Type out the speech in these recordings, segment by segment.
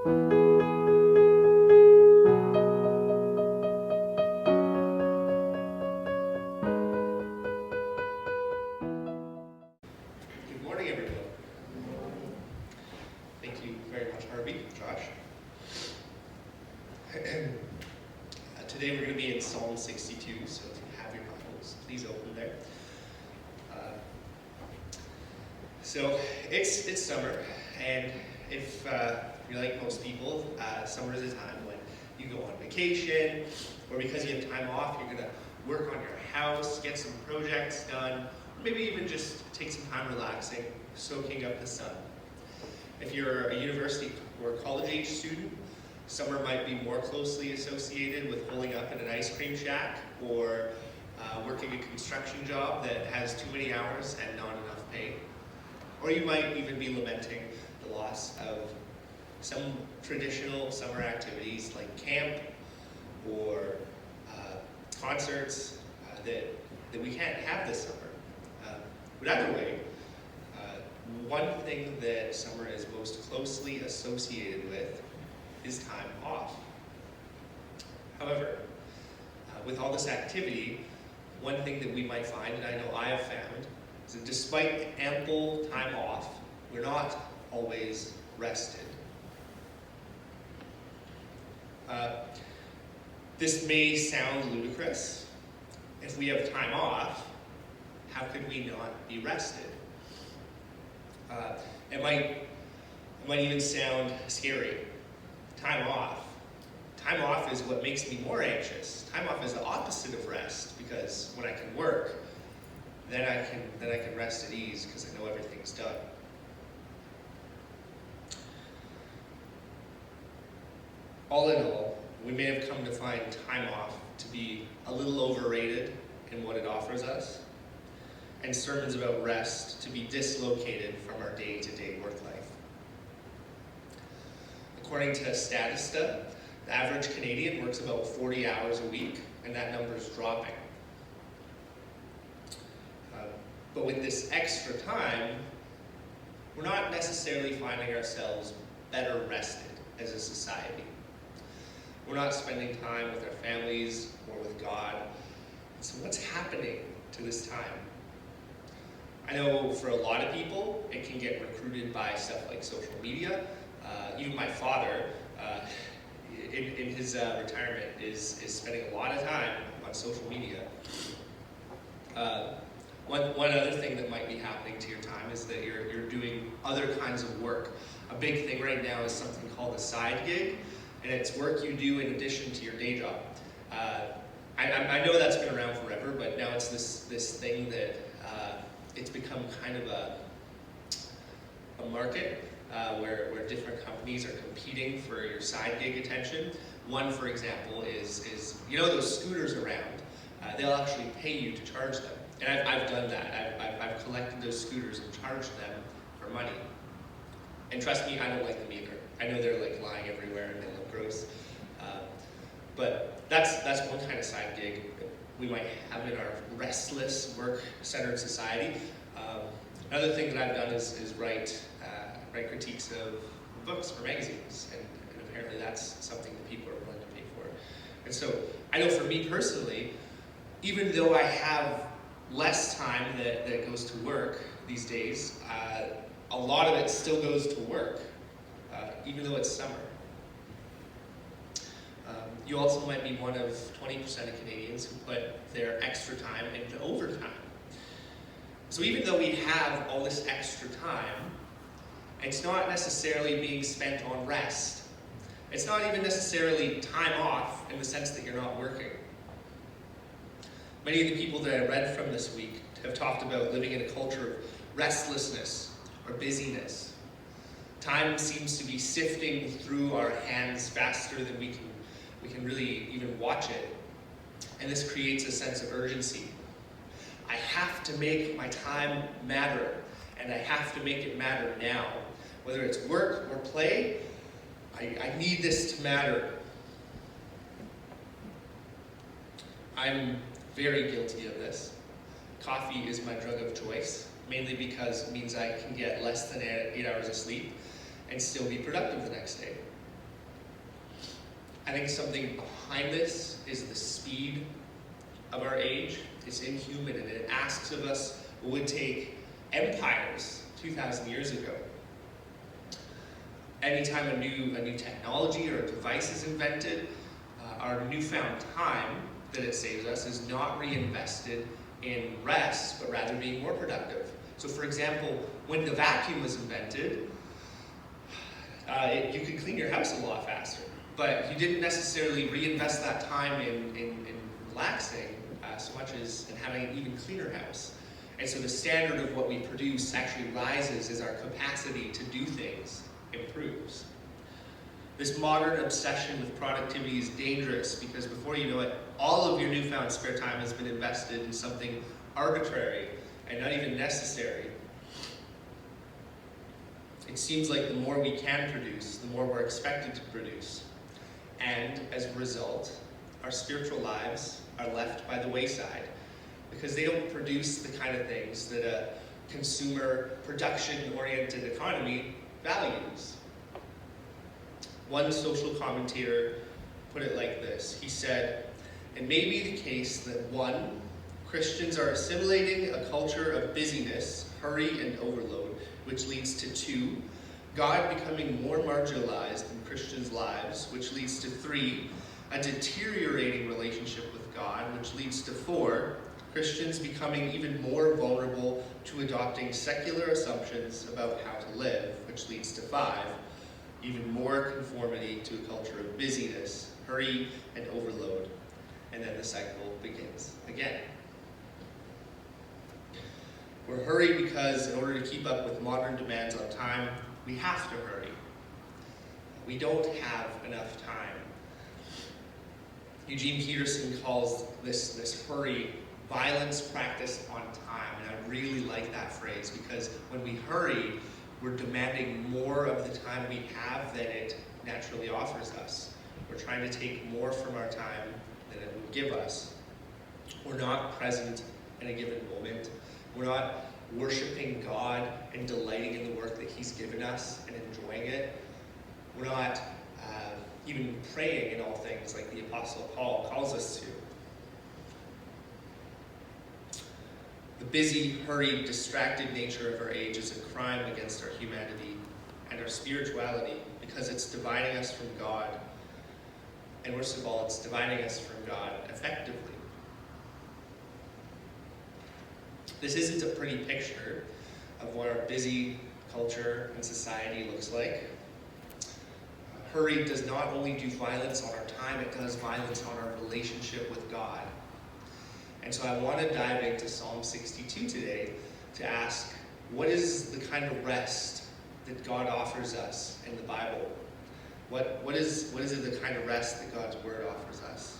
Good morning, everyone. Thank you very much, Harvey, Josh. Today we're going to be in Psalm 62, so if you have your Bibles, please open there. So it's summer, and if you're like most people, summer is a time when you go on vacation, or because you have time off, you're going to work on your house, get some projects done, or maybe even just take some time relaxing, soaking up the sun. If you're a university or college-age student, summer might be more closely associated with pulling up in an ice cream shack or working a construction job that has too many hours and not enough pay. Or you might even be lamenting the loss of some traditional summer activities like camp or concerts that we can't have this summer. But either way, one thing that summer is most closely associated with is time off. However, with all this activity, one thing that we might find, and I know I have found, is that despite ample time off, we're not always rested. This may sound ludicrous. If we have time off, how could we not be rested? It might even sound scary. Time off. Time off is what makes me more anxious. Time off is the opposite of rest, because when I can work, then I can rest at ease because I know everything's done. All in all, we may have come to find time off to be a little overrated in what it offers us, and sermons about rest to be dislocated from our day-to-day work life. According to Statista, the average Canadian works about 40 hours a week, and that number is dropping. But with this extra time, we're not necessarily finding ourselves better rested as a society. We're not spending time with our families or with God. So what's happening to this time? I know for a lot of people, it can get recruited by stuff like social media. Even my father, in his retirement, is spending a lot of time on social media. One other thing that might be happening to your time is that you're doing other kinds of work. A big thing right now is something called a side gig, and it's work you do in addition to your day job. I know that's been around forever, but now it's this thing that it's become kind of a market where different companies are competing for your side gig attention. One, for example, is you know those scooters around? They'll actually pay you to charge them. And I've done that. I've collected those scooters and charged them for money. And trust me, I don't like them either. I know they're like lying everywhere and they look gross. But that's one kind of side gig that we might have in our restless, work-centered society. Another thing that I've done is write critiques of books for magazines, and apparently that's something that people are willing to pay for. And so I know for me personally, even though I have less time that goes to work these days, a lot of it still goes to work, even though it's summer. You also might be one of 20% of Canadians who put their extra time into overtime. So even though we have all this extra time, it's not necessarily being spent on rest. It's not even necessarily time off in the sense that you're not working. Many of the people that I read from this week have talked about living in a culture of restlessness or busyness. Time seems to be sifting through our hands faster than we can really even watch it. And this creates a sense of urgency. I have to make my time matter, and I have to make it matter now. Whether it's work or play, I need this to matter. I'm very guilty of this. Coffee is my drug of choice, mainly because it means I can get less than 8 hours of sleep and still be productive the next day. I think something behind this is the speed of our age. It's inhuman, and it asks of us what would take empires 2,000 years ago. Anytime a new technology or a device is invented, our newfound time that it saves us is not reinvested in rest, but rather being more productive. So for example, when the vacuum was invented, you could clean your house a lot faster, but you didn't necessarily reinvest that time in relaxing so much as in having an even cleaner house. And so the standard of what we produce actually rises as our capacity to do things improves. This modern obsession with productivity is dangerous because before you know it, all of your newfound spare time has been invested in something arbitrary and not even necessary. It seems like the more we can produce, the more we're expected to produce. And as a result, our spiritual lives are left by the wayside because they don't produce the kind of things that a consumer, production-oriented economy values. One social commentator put it like this. He said, "It may be the case that 1, Christians are assimilating a culture of busyness, hurry, and overload, which leads to 2, God becoming more marginalized in Christians' lives, which leads to 3, a deteriorating relationship with God, which leads to 4, Christians becoming even more vulnerable to adopting secular assumptions about how to live, which leads to 5, even more conformity to a culture of busyness, hurry, and overload." And then the cycle begins again. We're hurried because in order to keep up with modern demands on time, we have to hurry. We don't have enough time. Eugene Peterson calls this hurry violence practiced on time, and I really like that phrase because when we hurry, we're demanding more of the time we have than it naturally offers us. We're trying to take more from our time than it would give us. We're not present in a given moment. We're not worshiping God and delighting in the work that He's given us and enjoying it. We're not even praying in all things like the Apostle Paul calls us to. The busy, hurried, distracted nature of our age is a crime against our humanity and our spirituality because it's dividing us from God. And worst of all, it's dividing us from God effectively. This isn't a pretty picture of what our busy culture and society looks like. Hurry does not only do violence on our time, it does violence on our relationship with God. And so I want to dive into Psalm 62 today to ask, what is the kind of rest that God offers us in the Bible? What is it the kind of rest that God's Word offers us?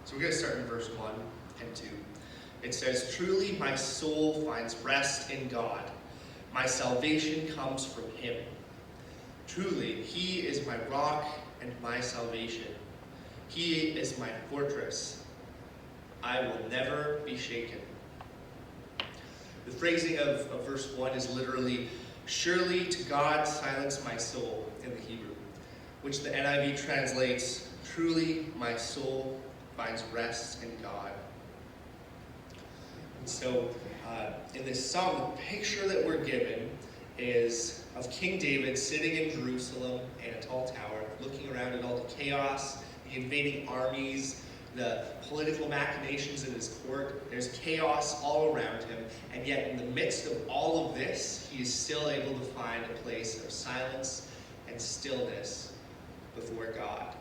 So we're going to start in verse 1 and 2. It says, "Truly my soul finds rest in God. My salvation comes from Him. Truly, He is my rock and my salvation. He is my fortress. I will never be shaken." The phrasing of verse 1 is literally, "Surely to God silence my soul," in the Hebrew, which the NIV translates, "Truly my soul finds rest in God." And so, in this psalm, the picture that we're given is of King David sitting in Jerusalem in a tall tower, looking around at all the chaos, the invading armies, the political machinations in his court. There's chaos all around him, and yet in the midst of all of this, he is still able to find a place of silence and stillness before God.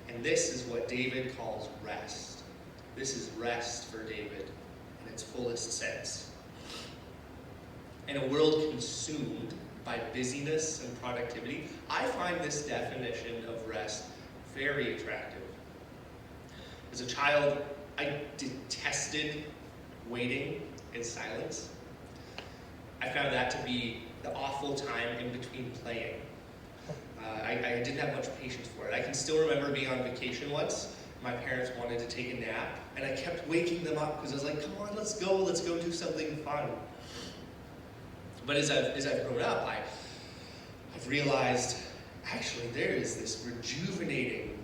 And this is what David calls rest. This is rest for David in its fullest sense. In a world consumed by busyness and productivity, I find this definition of rest very attractive. As a child, I detested waiting in silence. I found that to be the awful time in between playing. I didn't have much patience for it. I can still remember being on vacation once. My parents wanted to take a nap, and I kept waking them up because I was like, "Come on, let's go do something fun." But as I've grown up, I've realized actually there is this rejuvenating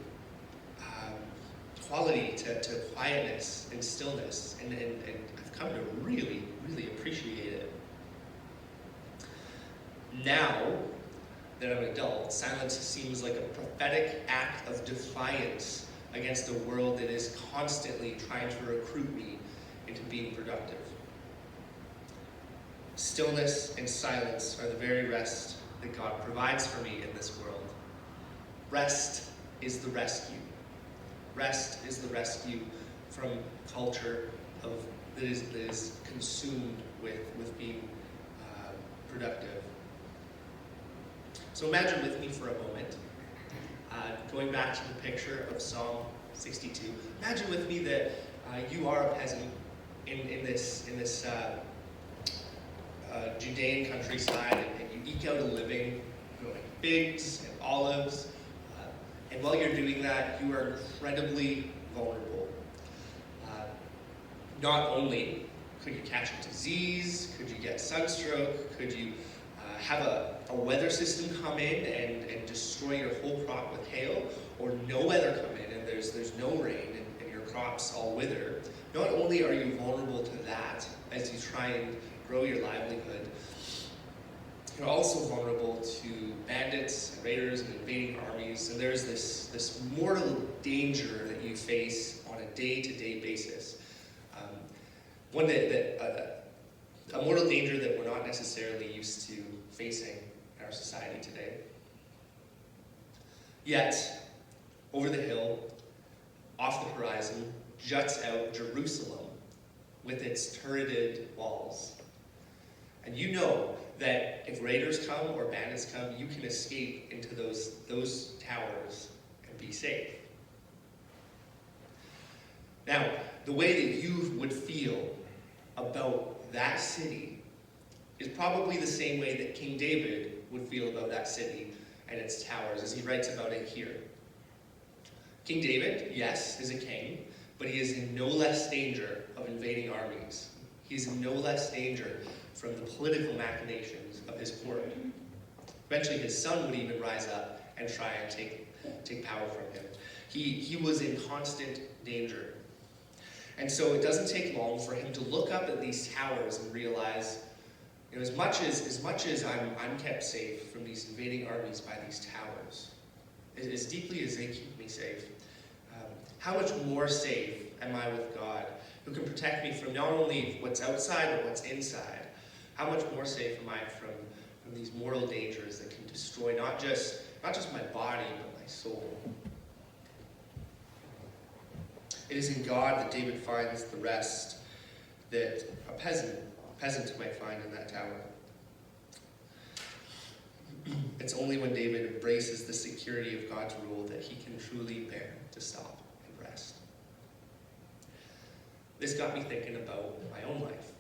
quality to quietness and stillness, and I've come to really, really appreciate it. Now that I'm an adult, silence seems like a prophetic act of defiance against a world that is constantly trying to recruit me into being productive. Stillness and silence are the very rest that God provides for me in this world. Rest is the rescue. Rest is the rescue from culture that is consumed with being productive. So imagine with me for a moment, going back to the picture of Psalm 62. Imagine with me that you are a peasant in this Judean countryside, and you eke out a living growing figs and olives. And while you're doing that, you are incredibly vulnerable. Not only could you catch a disease, could you get sunstroke, could you have a weather system come in and destroy your whole crop with hail, or no weather come in and there's no rain and your crops all wither. Not only are you vulnerable to that as you try and grow your livelihood, you're also vulnerable to bandits and raiders and invading armies, and there's this mortal danger that you face on a day-to-day basis. One a mortal danger that we're not necessarily used to facing in our society today. Yet, over the hill, off the horizon, juts out Jerusalem with its turreted walls. And you know that if raiders come or bandits come, you can escape into those towers and be safe. Now, the way that you would feel about that city is probably the same way that King David would feel about that city and its towers, as he writes about it here. King David, yes, is a king, but he is in no less danger of invading armies. He is in no less danger from the political machinations of his court. Eventually his son would even rise up and try and take power from him. He was in constant danger. And so it doesn't take long for him to look up at these towers and realize, as much as I'm kept safe from these invading armies by these towers, as deeply as they keep me safe, how much more safe am I with God, who can protect me from not only what's outside but what's inside? How much more safe am I from these mortal dangers that can destroy not just my body but my soul? It is in God that David finds the rest that a peasant might find in that tower. It's only when David embraces the security of God's rule that he can truly bear to stop and rest. This got me thinking about my own life.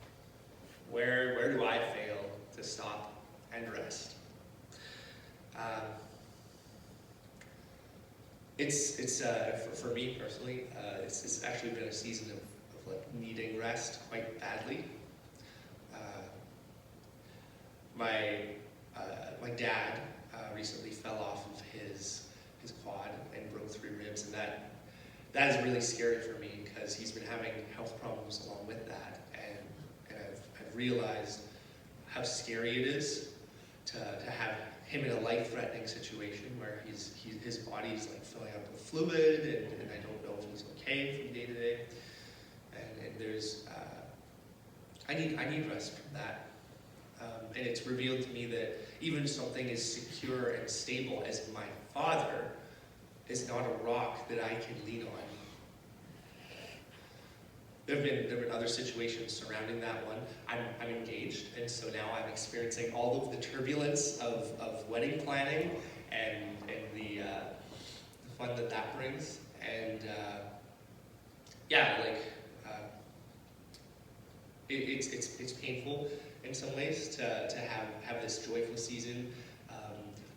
Where do I fail to stop and rest? It's for me personally, it's actually been a season of like needing rest quite badly. My dad recently fell off of his quad and broke 3 ribs, and that is really scary for me because he's been having health problems along with that, and I've realized how scary it is to have him in a life-threatening situation where his body is like filling up with fluid, and I don't know if he's okay from day to day. And there's I need rest from that. And it's revealed to me that even something as secure and stable as my father is not a rock that I can lean on. There have been other situations surrounding that one. I'm engaged, and so now I'm experiencing all of the turbulence of wedding planning and the fun that brings. And it's painful in some ways to have this joyful season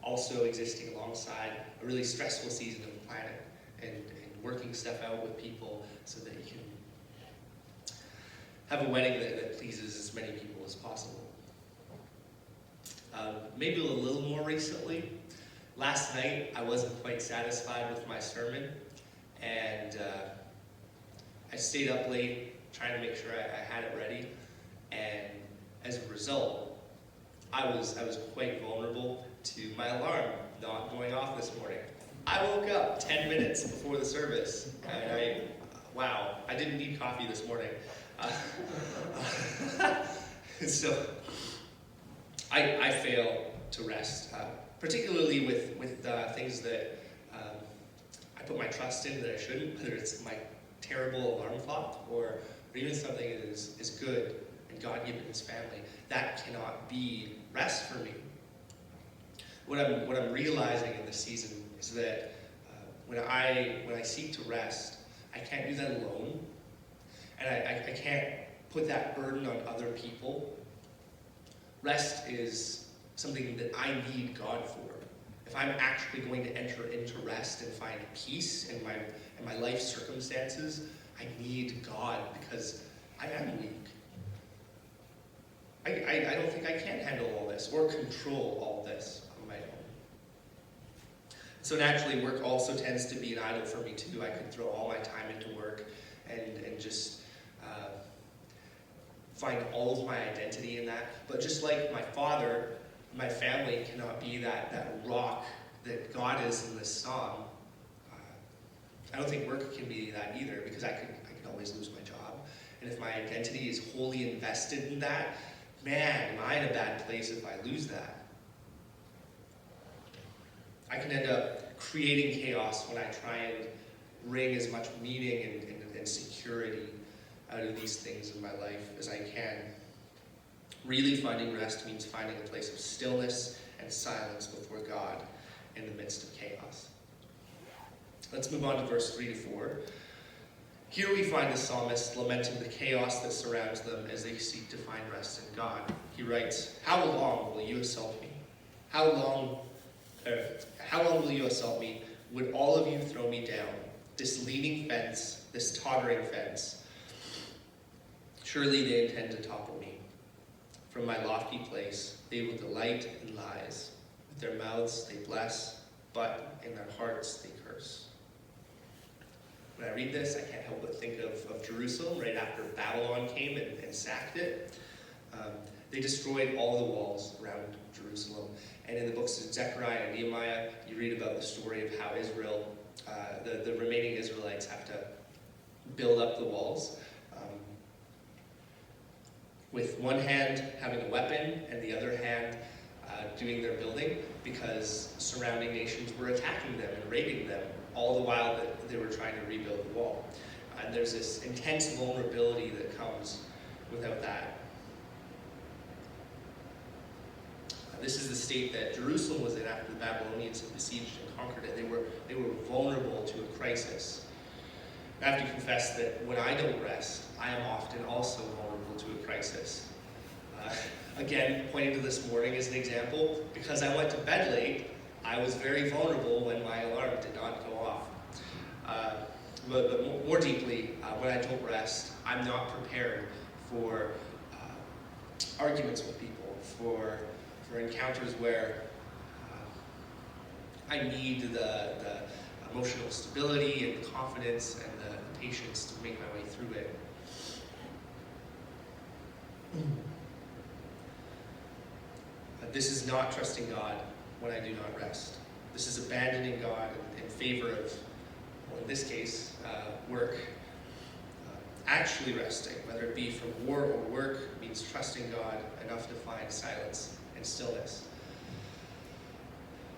also existing alongside a really stressful season of planning and working stuff out with people so that you can have a wedding that pleases as many people as possible. Maybe a little more recently, Last night, I wasn't quite satisfied with my sermon, and I stayed up late trying to make sure I had it ready, and as a result, I was quite vulnerable to my alarm not going off this morning. I woke up 10 minutes before the service, and I didn't need coffee this morning. So I fail to rest, particularly with things that I put my trust in that I shouldn't, whether it's my terrible alarm clock or even something that is good and God-given His family. That cannot be rest for me. What I'm realizing in this season is that when I seek to rest, I can't do that alone, and I can't put that burden on other people. Rest is something that I need God for. If I'm actually going to enter into rest and find peace in my life circumstances, I need God because I am weak. I don't think I can handle all this or control all this on my own. So naturally, work also tends to be an idol for me too. I could throw all my time into work and just find all of my identity in that. But just like my father, my family cannot be that rock that God is in this song. I don't think work can be that either, because I could always lose my job. And if my identity is wholly invested in that, man, am I in a bad place if I lose that. I can end up creating chaos when I try and wring as much meaning and security out of these things in my life as I can. Really finding rest means finding a place of stillness and silence before God in the midst of chaos. Let's move on to verse 3 to 4. Here we find the psalmist lamenting the chaos that surrounds them as they seek to find rest in God. He writes, "How long will you assault me? How long will you assault me? Would all of you throw me down? This leaning fence, this tottering fence. Surely they intend to topple me. From my lofty place, they will delight in lies. With their mouths they bless, but in their hearts they curse." When I read this, I can't help but think of Jerusalem right after Babylon came and sacked it. They destroyed all the walls around Jerusalem. And in the books of Zechariah and Nehemiah, you read about the story of how Israel, the remaining Israelites, have to build up the walls. With one hand having a weapon and the other hand doing their building, because surrounding nations were attacking them and raiding them, all the while that they were trying to rebuild the wall. And there's this intense vulnerability that comes without that. This is the state that Jerusalem was in after the Babylonians had besieged and conquered it. They were vulnerable to a crisis. I have to confess that when I don't rest, I am often also vulnerable to a crisis. Again, pointing to this morning as an example, because I went to bed late, I was very vulnerable when my alarm did not go off. But more deeply, when I don't rest, I'm not prepared for arguments with people, for encounters where I need the emotional stability and the confidence and the patience to make my way through it. This is not trusting God when I do not rest. This is abandoning God in favor of, well, in this case, work. Actually resting, whether it be from war or work, means trusting God enough to find silence and stillness.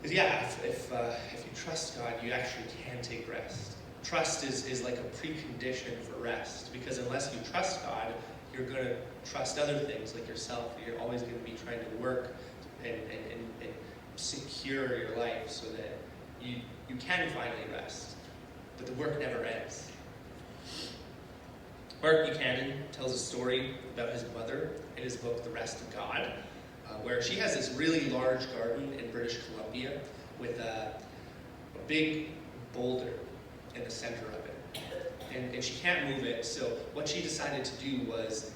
Because if you trust God, you actually can take rest. Trust is like a precondition for rest, because unless you trust God, you're going to trust other things like yourself. You're always going to be trying to work and secure your life so that you can finally rest. But the work never ends. Mark Buchanan tells a story about his mother in his book, The Rest of God, where she has this really large garden in British Columbia with a big boulder in the center of it. And she can't move it, so what she decided to do was,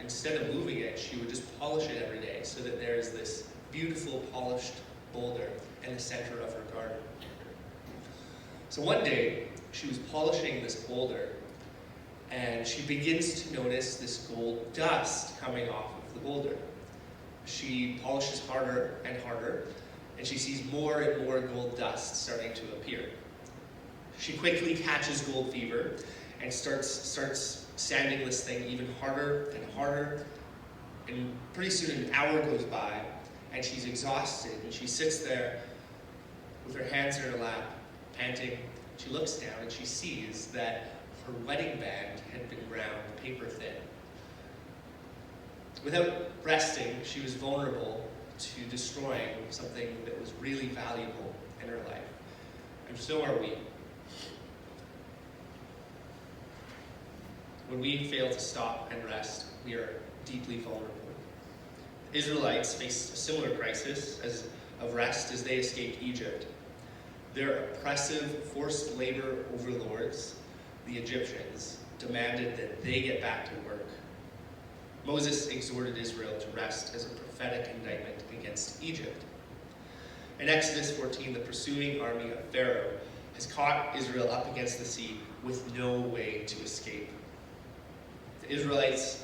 instead of moving it, she would just polish it every day so that there's this beautiful, polished boulder in the center of her garden. So one day, she was polishing this boulder, and she begins to notice this gold dust coming off of the boulder. She polishes harder and harder, and she sees more and more gold dust starting to appear. She quickly catches gold fever and starts sanding this thing even harder and harder. And pretty soon an hour goes by, and she's exhausted, and she sits there with her hands in her lap, panting. She looks down and she sees that her wedding band had been ground paper thin. Without resting, she was vulnerable to destroying something that was really valuable in her life. And so are we. When we fail to stop and rest, we are deeply vulnerable. The Israelites faced a similar crisis of rest as they escaped Egypt. Their oppressive, forced labor overlords, the Egyptians, demanded that they get back to work. Moses exhorted Israel to rest as a prophetic indictment against Egypt. In Exodus 14, the pursuing army of Pharaoh has caught Israel up against the sea with no way to escape. The Israelites,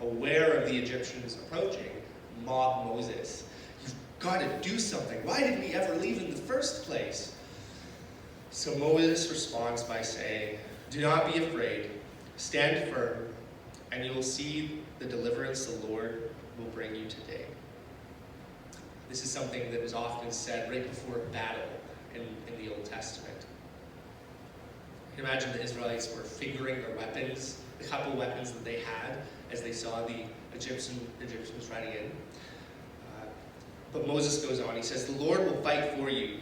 aware of the Egyptians approaching, mob Moses. You've got to do something. Why did we ever leave in the first place? So Moses responds by saying, do not be afraid, stand firm, and you will see the deliverance the Lord will bring you today. This is something that is often said right before a battle in the Old Testament. You can imagine the Israelites were fingering their weapons, the couple weapons that they had, as they saw the Egyptians riding in. But Moses goes on, he says, the Lord will fight for you.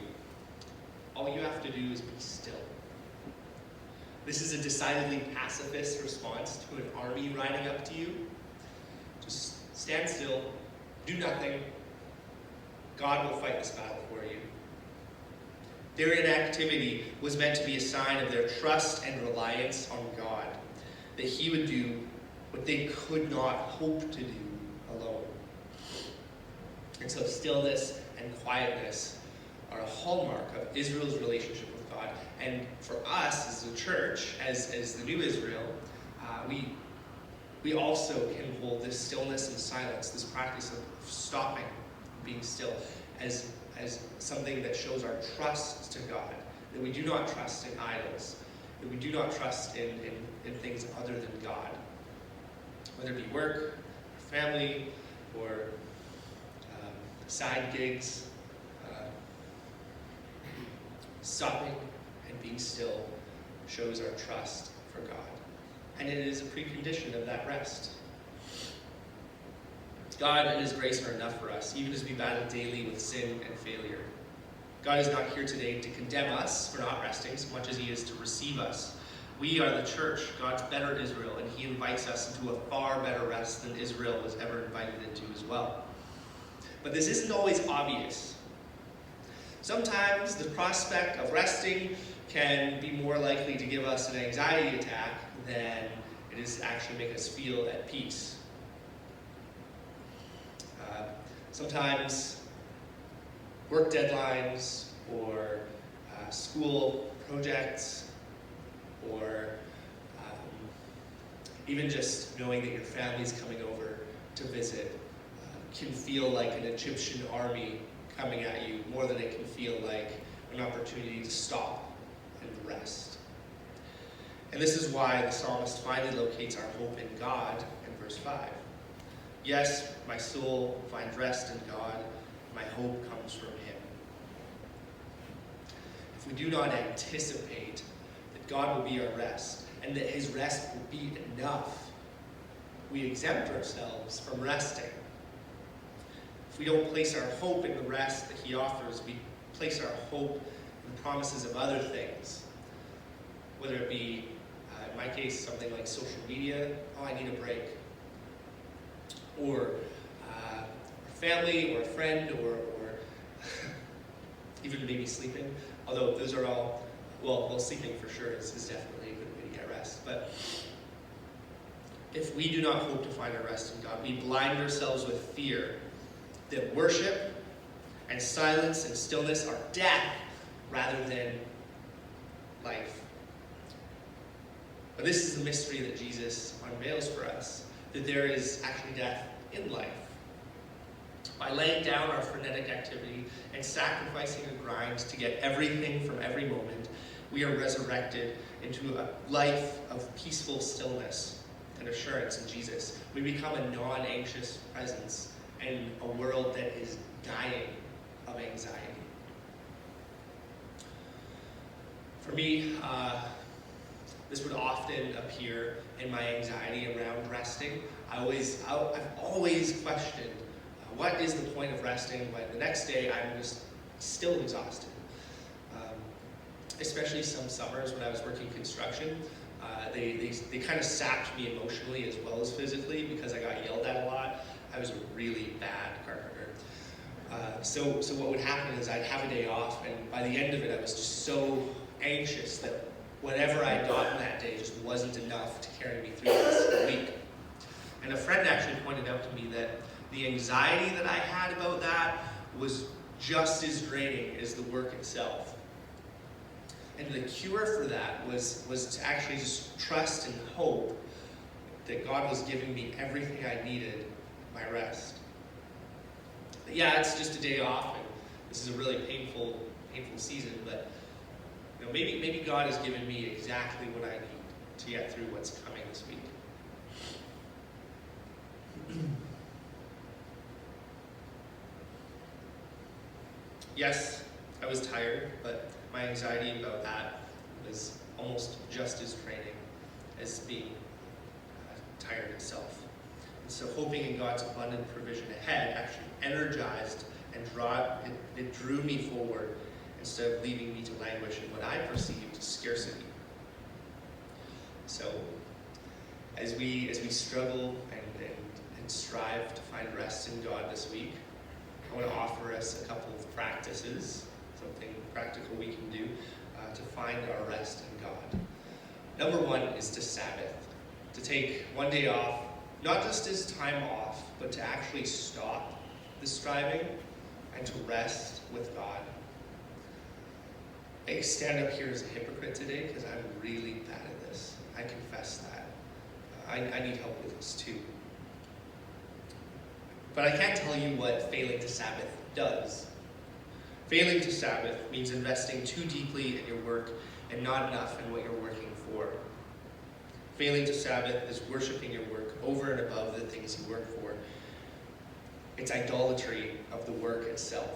All you have to do is be still. This is a decidedly pacifist response to an army riding up to you. Just stand still, do nothing. God will fight this battle for you. Their inactivity was meant to be a sign of their trust and reliance on God, that He would do what they could not hope to do alone. And so stillness and quietness are a hallmark of Israel's relationship with God. And for us as a church, as the new Israel, we also can hold this stillness and silence, this practice of stopping, being still, as something that shows our trust to God, that we do not trust in idols, that we do not trust in things other than God, whether it be work, or family, or side gigs. Stopping and being still shows our trust for God. And it is a precondition of that rest. God and His grace are enough for us, even as we battle daily with sin and failure. God is not here today to condemn us for not resting so much as He is to receive us. We are the church, God's better Israel, and He invites us into a far better rest than Israel was ever invited into as well. But this isn't always obvious. Sometimes the prospect of resting can be more likely to give us an anxiety attack than it is to actually make us feel at peace. Sometimes work deadlines or school projects or even just knowing that your family's coming over to visit can feel like an Egyptian army coming at you more than it can feel like an opportunity to stop and rest. And this is why the psalmist finally locates our hope in God in verse 5. Yes, my soul finds rest in God. My hope comes from Him. If we do not anticipate that God will be our rest and that His rest will be enough, we exempt ourselves from resting. If we don't place our hope in the rest that He offers, we place our hope in the promises of other things. Whether it be, in my case, something like social media, oh, I need a break. Or a family, or a friend, or even maybe sleeping. Although those are all, well, sleeping for sure is definitely a good way to get rest. But if we do not hope to find our rest in God, we blind ourselves with fear that worship And silence and stillness are death rather than life. But this is the mystery that Jesus unveils for us, that there is actually death in life. By laying down our frenetic activity and sacrificing our grind to get everything from every moment, we are resurrected into a life of peaceful stillness and assurance in Jesus. We become a non-anxious presence in a world that is dying of anxiety. For me, this would often appear in my anxiety around resting. I've always questioned, what is the point of resting when the next day I'm just still exhausted? Especially some summers when I was working construction, they kind of sapped me emotionally as well as physically because I got yelled at a lot. I was a really bad carpenter. So what would happen is I'd have a day off, and by the end of it I was just so anxious that whatever I'd gotten that day just wasn't enough to carry me through the rest of the week. And a friend actually pointed out to me that the anxiety that I had about that was just as draining as the work itself. And the cure for that was to actually just trust and hope that God was giving me everything I needed, my rest. But yeah, it's just a day off, and this is a really painful season, but maybe God has given me exactly what I need to get through what's coming this week. Yes, I was tired, but my anxiety about that was almost just as draining as being tired itself. And so hoping in God's abundant provision ahead actually energized and it drew me forward instead of leaving me to languish in what I perceived as scarcity. So as we struggle and strive to find rest in God this week, I want to offer us a couple of practices, something practical we can do to find our rest in God. Number one is to Sabbath, to take one day off, not just as time off, but to actually stop the striving and to rest with God. I stand up here as a hypocrite today because I'm really bad at this. I confess that. I need help with this too. But I can't tell you what failing to Sabbath does. Failing to Sabbath means investing too deeply in your work and not enough in what you're working for. Failing to Sabbath is worshiping your work over and above the things you work for. It's idolatry of the work itself.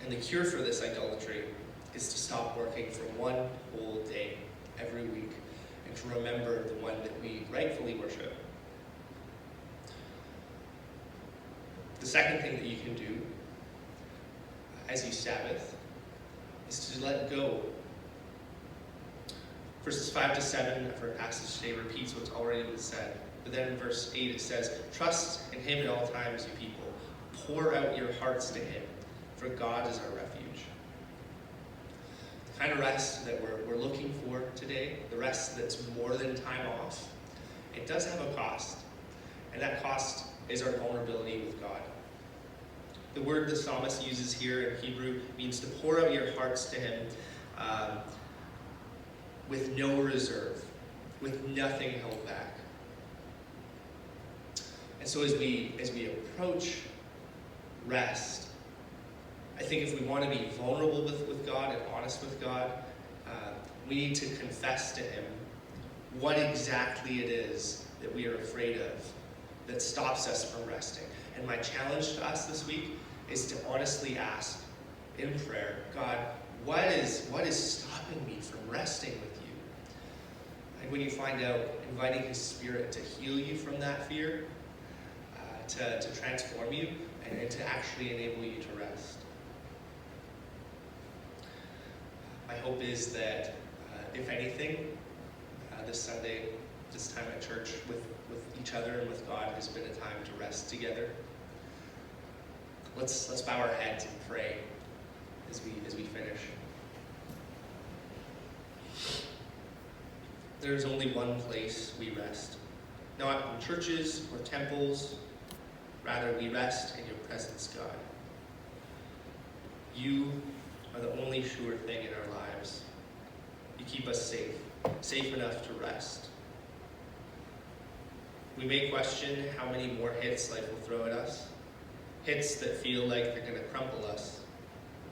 And the cure for this idolatry is to stop working for one whole day every week and to remember the one that we rightfully worship. The second thing that you can do as you Sabbath is to let go. Verses 5 to 7 of our passage today repeats what's already been said. But then in verse 8 it says, "Trust in him at all times, you people. Pour out your hearts to him, for God is our refuge." The kind of rest that we're looking for today, the rest that's more than time off, it does have a cost. And that cost is our vulnerability with God. The word the psalmist uses here in Hebrew means to pour out your hearts to him with no reserve, with nothing held back. And so as we approach rest, I think if we want to be vulnerable with God and honest with God, we need to confess to him what exactly it is that we are afraid of that stops us from resting. And my challenge to us this week is to honestly ask in prayer, God, what is stopping me from resting with you? And when you find out, inviting his Spirit to heal you from that fear, to transform you, and to actually enable you to rest. My hope is that, if anything, this Sunday, this time at church with each other and with God has been a time to rest together. Let's bow our heads and pray as we finish. There is only one place we rest, not in churches or temples. Rather, we rest in your presence, God. You are the only sure thing in our lives. You keep us safe, safe enough to rest. We may question how many more hits life will throw at us, hits that feel like they're going to crumple us,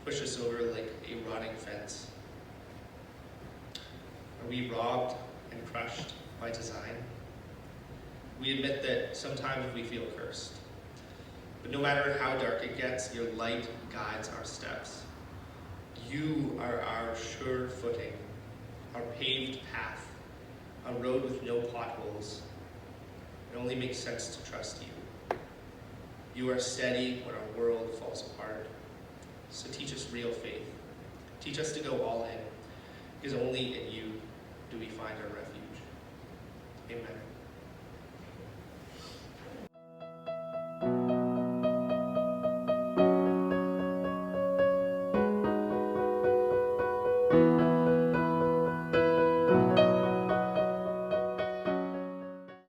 push us over like a rotting fence. Are we robbed and crushed by design? We admit that sometimes we feel cursed. But no matter how dark it gets, your light guides our steps. You are our sure footing, our paved path, a road with no potholes. It only makes sense to trust you. You are steady when our world falls apart. So teach us real faith. Teach us to go all in, because only in you do we find our refuge. Amen.